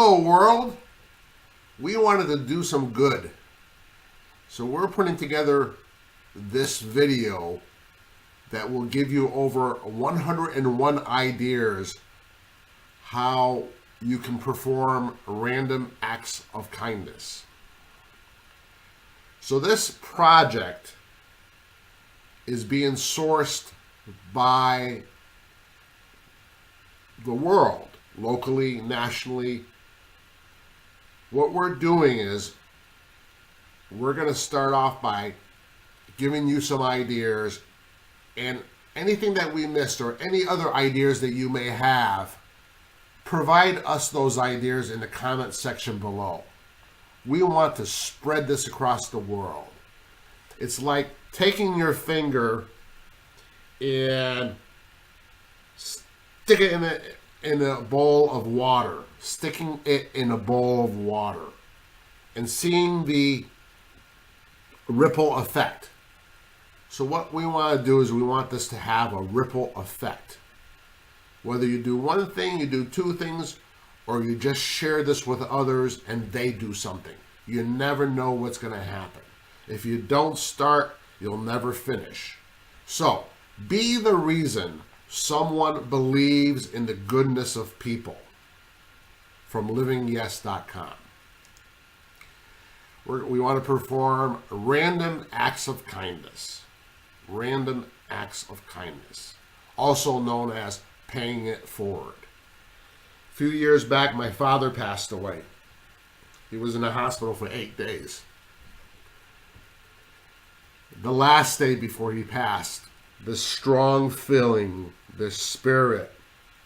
Hello world, we wanted to do some good, so we're putting together this video that will give you over 101 ideas how you can perform random acts of kindness. So this project is being sourced by the world, locally, nationally. What we're doing is we're going to start off by giving you some ideas, and anything that we missed or any other ideas that you may have, provide us those ideas in the comment section below. We want to spread this across the world. It's like taking your finger and stick it in a bowl of water, sticking it in a bowl of water and seeing the ripple effect. So what we want to do is we want this to have a ripple effect. Whether you do one thing, you do two things, or you just share this with others and they do something. You never know what's going to happen. If you don't start, you'll never finish. So be the reason someone believes in the goodness of people. From livingyes.com. We want to perform random acts of kindness. Random acts of kindness. Also known as paying it forward. A few years back, my father passed away. He was in the hospital for 8 days. The last day before he passed, this strong feeling, this spirit,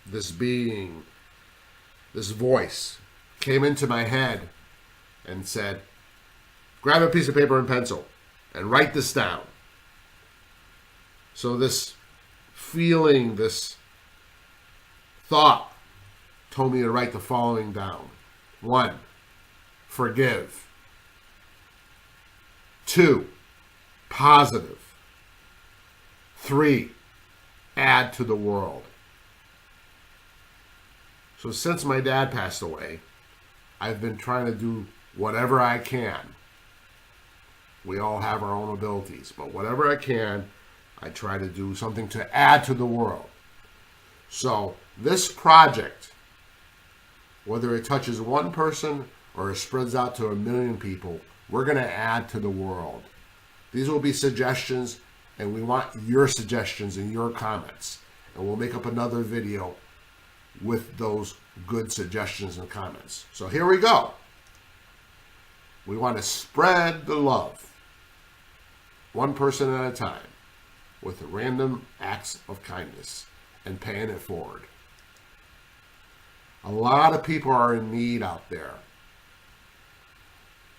this being, this voice came into my head and said, grab a piece of paper and pencil and write this down. So this feeling, this thought told me to write the following down. 1, forgive. 2, positive. 3, add to the world. So since my dad passed away, I've been trying to do whatever I can. We all have our own abilities, but whatever I can, I try to do something to add to the world. So this project, whether it touches one person or it spreads out to 1 million people, we're going to add to the world. These will be suggestions, and we want your suggestions and your comments. And we'll make up another video with those good suggestions and comments. So here we go. We want to spread the love, one person at a time, with random acts of kindness and paying it forward. A lot of people are in need out there.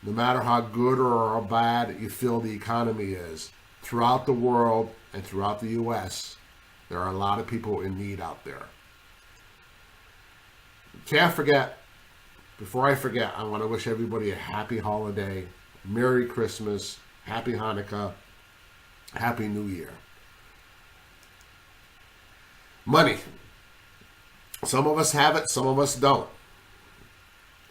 No matter how good or how bad you feel the economy is, throughout the world and throughout the U.S., there are a lot of people in need out there. Can't forget, before I forget, I want to wish everybody a happy holiday, Merry Christmas, Happy Hanukkah, Happy New Year. Money. Some of us have it, some of us don't.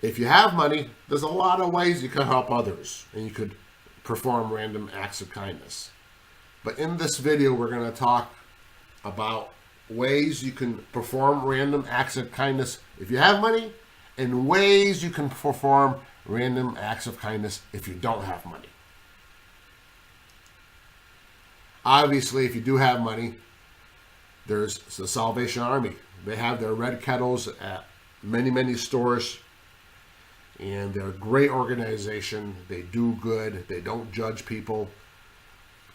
If you have money, there's a lot of ways you can help others and you could perform random acts of kindness. But in this video, we're going to talk about ways you can perform random acts of kindness if you have money, and ways you can perform random acts of kindness if you don't have money. Obviously, if you do have money, there's the Salvation Army. They have their red kettles at many, many stores, and they're a great organization. They do good. They don't judge people.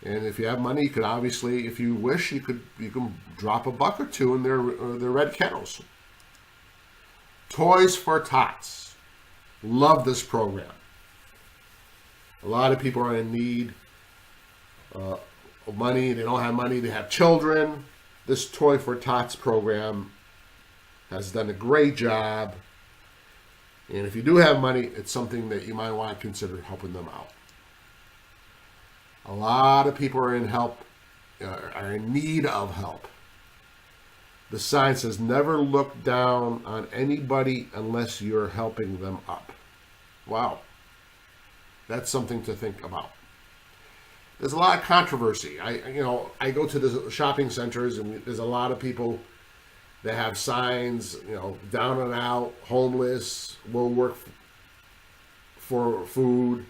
And if you have money, you could obviously, if you wish, you can drop a buck or two in their red kettles. Toys for Tots. Love this program. A lot of people are in need of money. They don't have money. They have children. This Toy for Tots program has done a great job. And if you do have money, it's something that you might want to consider helping them out. A lot of people are in need of help. The sign says, never look down on anybody unless you're helping them up. Wow. That's something to think about. There's a lot of controversy. I go to the shopping centers, and there's a lot of people that have signs, down and out, homeless, will work for food.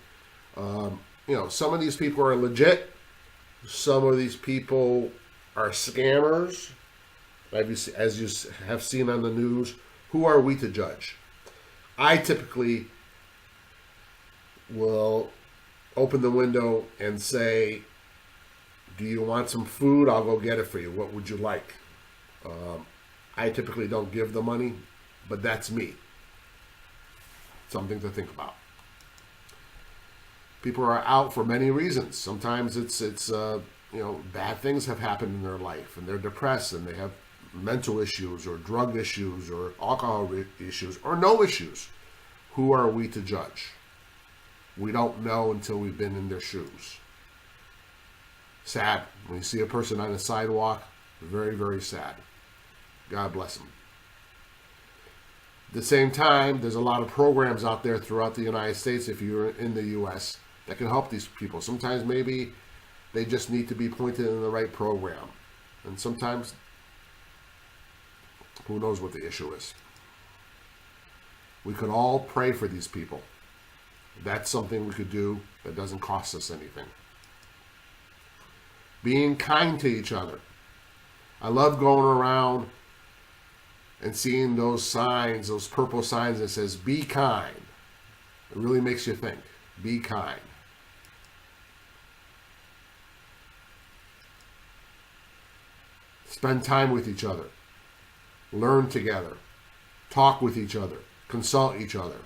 Some of these people are legit. Some of these people are scammers, as you have seen on the news. Who are we to judge? I typically will open the window and say, do you want some food? I'll go get it for you. What would you like? I typically don't give the money, but that's me. Something to think about. People are out for many reasons. Sometimes it's bad things have happened in their life, and they're depressed, and they have mental issues or drug issues or alcohol issues or no issues. Who are we to judge? We don't know until we've been in their shoes. Sad. When you see a person on the sidewalk, very, very sad. God bless them. At the same time, there's a lot of programs out there throughout the United States, if you're in the U.S., that can help these people. Sometimes maybe they just need to be pointed in the right program. And sometimes, who knows what the issue is. We could all pray for these people. That's something we could do that doesn't cost us anything. Being kind to each other. I love going around and seeing those signs, those purple signs that says, be kind. It really makes you think. Be kind. Spend time with each other. Learn together. Talk with each other. Consult each other.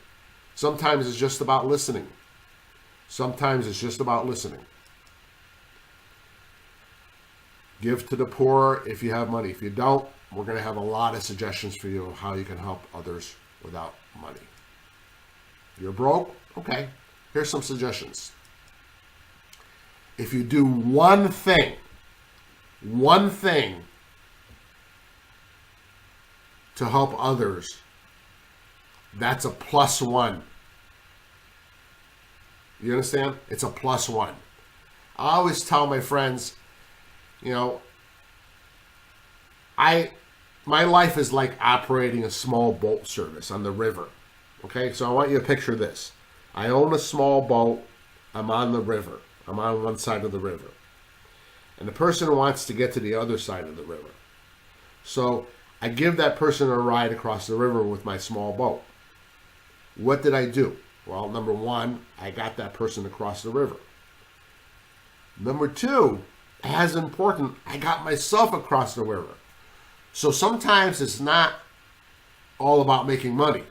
Sometimes it's just about listening. Sometimes it's just about listening. Give to the poor if you have money. If you don't, we're going to have a lot of suggestions for you of how you can help others without money. You're broke? Okay. Here's some suggestions. If you do one thing to help others, that's a +1. You understand? It's a +1. I always tell my friends, my life is like operating a small boat service on the river. Okay, so I want you to picture this. I own a small boat. I'm on the river. I'm on one side of the river. And the person wants to get to the other side of the river. So I give that person a ride across the river with my small boat. What did I do? Well, number one, I got that person across the river. Number two, as important, I got myself across the river. So sometimes it's not all about making money.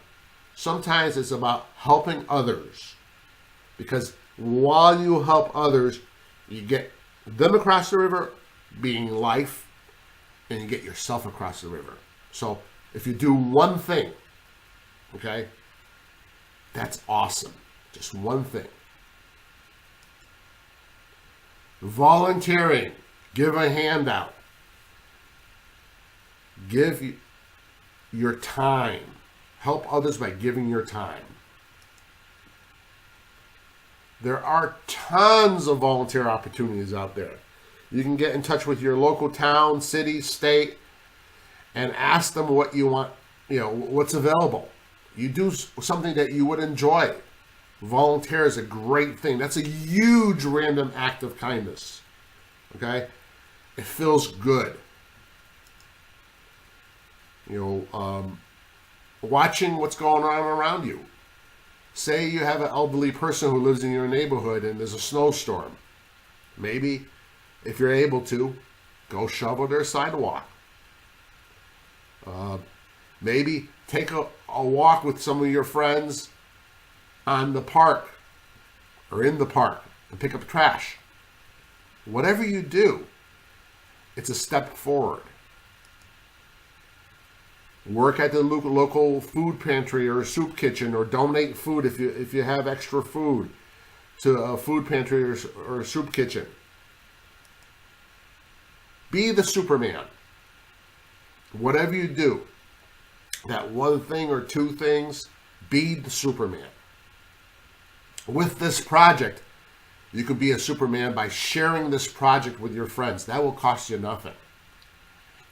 Sometimes it's about helping others. Because while you help others, you get them across the river, being life, and you get yourself across the river. So if you do one thing, okay, that's awesome. Just one thing. Volunteering. Give a handout. Give your time. Help others by giving your time. There are tons of volunteer opportunities out there. You can get in touch with your local town, city, state, and ask them what you want, what's available. You do something that you would enjoy. Volunteer is a great thing. That's a huge random act of kindness. Okay? It feels good. Watching what's going on around you. Say you have an elderly person who lives in your neighborhood and there's a snowstorm. Maybe, if you're able to, go shovel their sidewalk. Maybe take a walk with some of your friends on the park or in the park and pick up trash. Whatever you do, it's a step forward. Work at the local food pantry or soup kitchen, or donate food if you have extra food to a food pantry or a soup kitchen. Be the Superman. whatever you do, that one thing or two things, be the Superman. With this project, you could be a Superman by sharing this project with your friends. That will cost you nothing.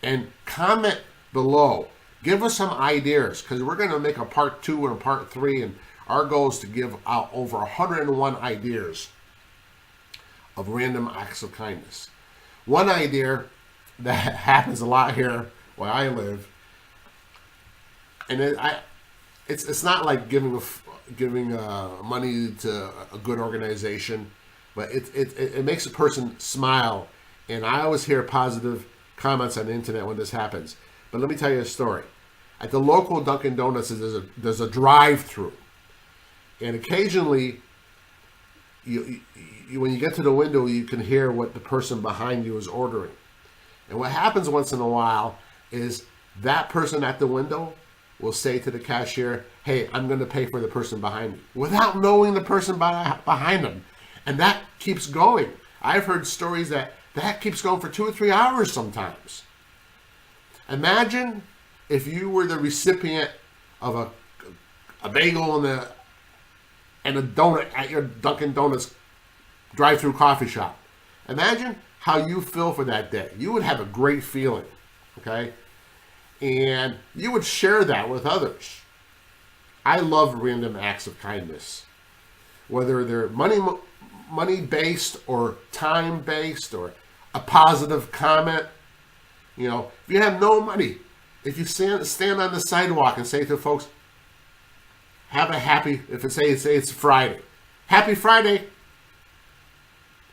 And comment below. Give us some ideas, because we're going to make a part 2 and a part 3, and our goal is to give out over 101 ideas of random acts of kindness. One idea that happens a lot here where I live, and it's not like giving money to a good organization, but it makes a person smile, and I always hear positive comments on the internet when this happens. But let me tell you a story. At the local Dunkin' Donuts, there's a drive-through, and occasionally, when you get to the window, you can hear what the person behind you is ordering. And what happens once in a while is that person at the window will say to the cashier, "Hey, I'm going to pay for the person behind me," without knowing the person behind them. And that keeps going. I've heard stories that keeps going for 2 or 3 hours sometimes. Imagine if you were the recipient of a bagel and a donut at your Dunkin' Donuts drive-through coffee shop. Imagine how you feel for that day. You would have a great feeling, okay? And you would share that with others. I love random acts of kindness, whether they're money-based or time-based or a positive comment. You know, if you have no money, if you stand on the sidewalk and say to folks, "Have a happy," if it's say it's Friday, "Happy Friday,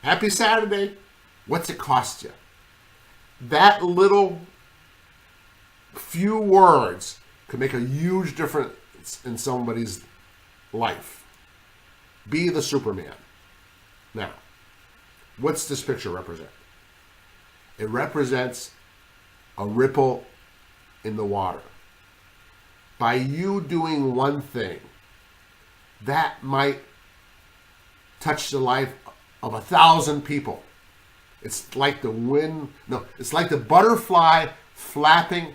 happy Saturday," what's it cost you? That little few words could make a huge difference in somebody's life. Be the Superman. Now, what's this picture represent? It represents a ripple in the water. By you doing one thing, that might touch the life of 1,000 people. It's like the wind, no, it's like the butterfly flapping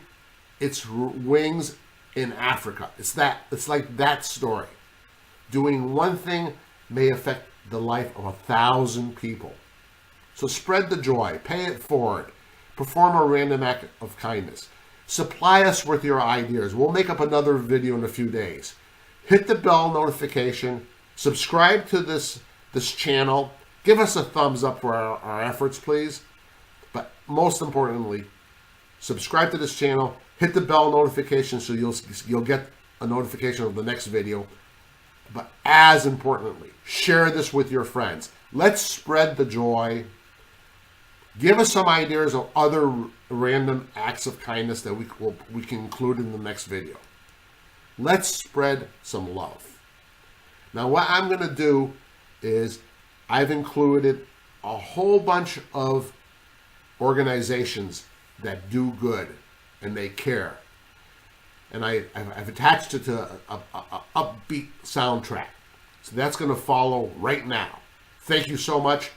its wings in Africa. It's like that story. Doing one thing may affect the life of 1,000 people. So spread the joy, pay it forward, perform a random act of kindness. Supply us with your ideas. We'll make up another video in a few days. Hit the bell notification, subscribe to this channel, give us a thumbs up for our efforts, please. But most importantly, subscribe to this channel, hit the bell notification so you'll get a notification of the next video. But as importantly, share this with your friends. Let's spread the joy. Give us some ideas of other random acts of kindness that we can include in the next video. Let's spread some love. Now, what I'm going to do is I've included a whole bunch of organizations that do good and they care. And I've attached it to a upbeat soundtrack. So that's going to follow right now. Thank you so much.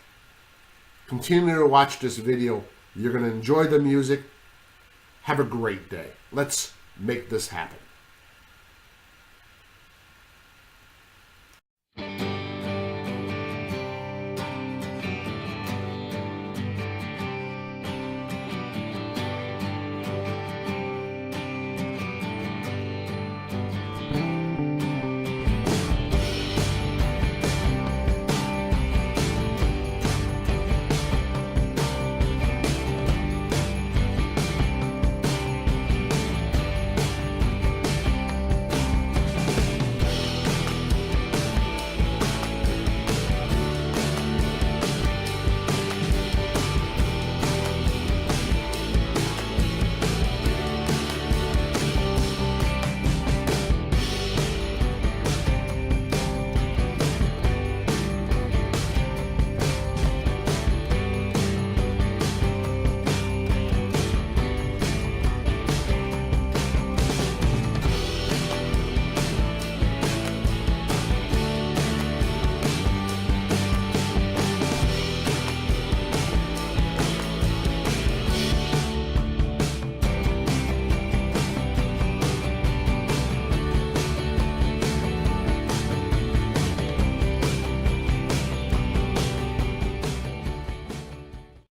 Continue to watch this video. You're going to enjoy the music. Have a great day. Let's make this happen.